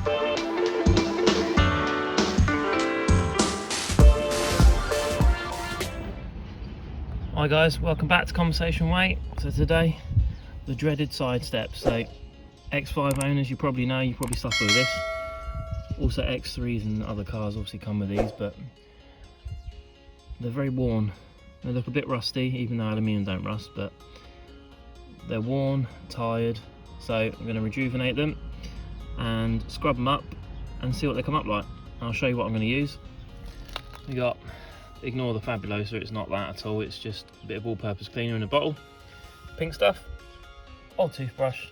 Hi guys, welcome back to ConversationWay. So today, the dreaded side steps. So X5 owners, you probably know, you probably suffer with this. Also X3s and other cars obviously come with these, but they're very worn. They look a bit rusty, even though aluminium don't rust, but they're worn, tired. So I'm going to rejuvenate them and scrub them up and see what they come up like. I'll show you what I'm going to use. We got, ignore the Fabulosa, it's not that at all, it's just a bit of all-purpose cleaner in a bottle, pink stuff, old toothbrush,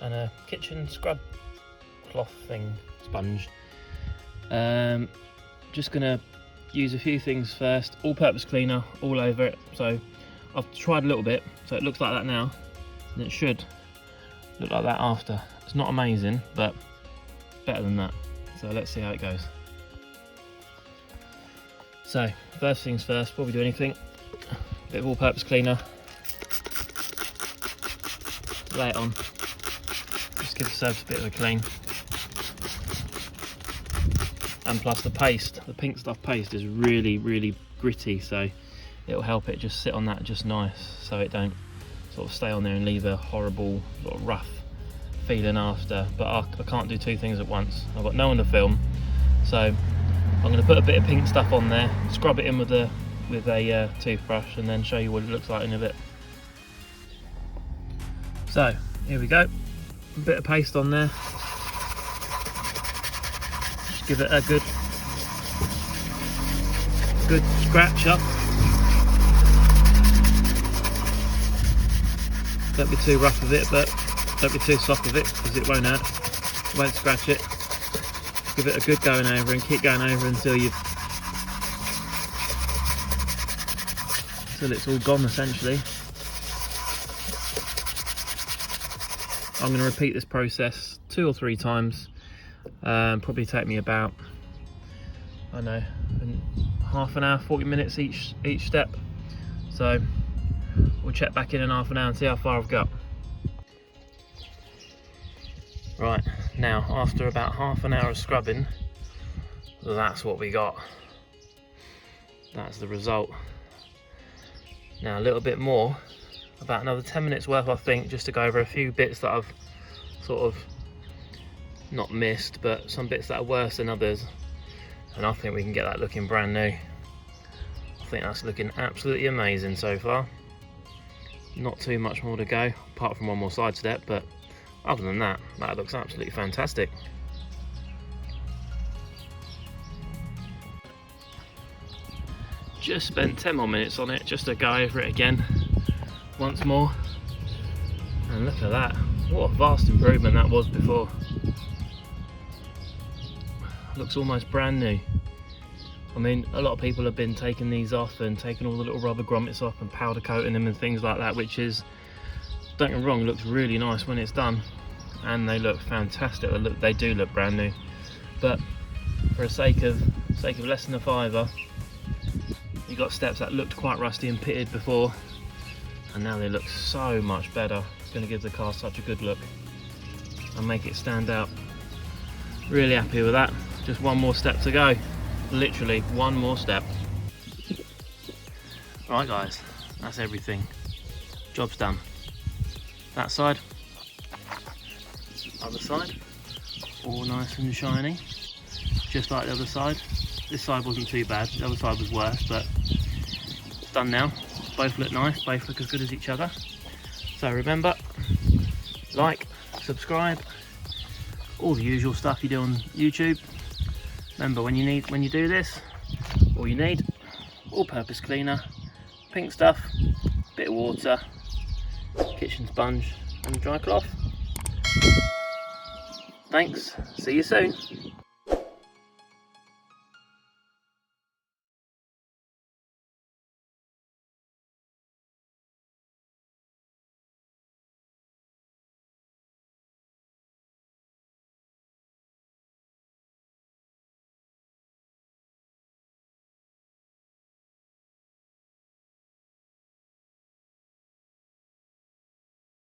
and a kitchen scrub cloth thing, sponge. Just gonna use a few things first. All-purpose cleaner all over it. So I've tried a little bit, so it looks like that now, and it should look like that after. It's not amazing, but better than that. So let's see how it goes. So, first things first, before we do anything, a bit of all-purpose cleaner, lay it on, just give the surface a bit of a clean, and plus the paste, the pink stuff paste is really gritty, so it'll help it just sit on that just nice, so it don't sort of stay on there and leave a horrible sort of rough feeling after. But I can't do two things at once, I've got no one to film, so I'm going to put a bit of pink stuff on there, scrub it in with a toothbrush, and then show you what it looks like in a bit. So here we go, a bit of paste on there, just give it a good scratch up. Don't be too rough with it, but don't be too soft with it, because it won't hurt, it won't scratch it. Give it a good going over and keep going over until it's all gone essentially. I'm going to repeat this process 2 or 3 times. Probably take me about, I don't know, half an hour, 40 minutes each step. So we'll check back in half an hour and see how far I've got. Right, now after about half an hour of scrubbing, that's what we got. That's the result. Now a little bit more, about another 10 minutes worth I think, just to go over a few bits that I've sort of not missed, but some bits that are worse than others, and I think we can get that looking brand new. I think that's looking absolutely amazing so far. Not too much more to go, apart from one more side step, but other than that, that looks absolutely fantastic. Just spent 10 more minutes on it just to go over it again once more, and look at that, what a vast improvement that was before. Looks almost brand new. I mean, a lot of people have been taking these off and taking all the little rubber grommets off and powder coating them and things like that, which is, don't get me wrong, looks really nice when it's done, and they look fantastic. They do look brand new. But for the sake of less than a £5, you got steps that looked quite rusty and pitted before, and now they look so much better. It's going to give the car such a good look and make it stand out. Really happy with that. Just one more step to go. Literally one more step. Right guys, that's everything. Job's done. That side, other side, all nice and shiny, just like the other side. This side wasn't too bad, the other side was worse, but it's done now. Both look nice, both look as good as each other. So remember, like, subscribe, all the usual stuff you do on YouTube. Remember, when you do this, all you need, all-purpose cleaner, pink stuff, bit of water, kitchen sponge and dry cloth. Thanks, see you soon.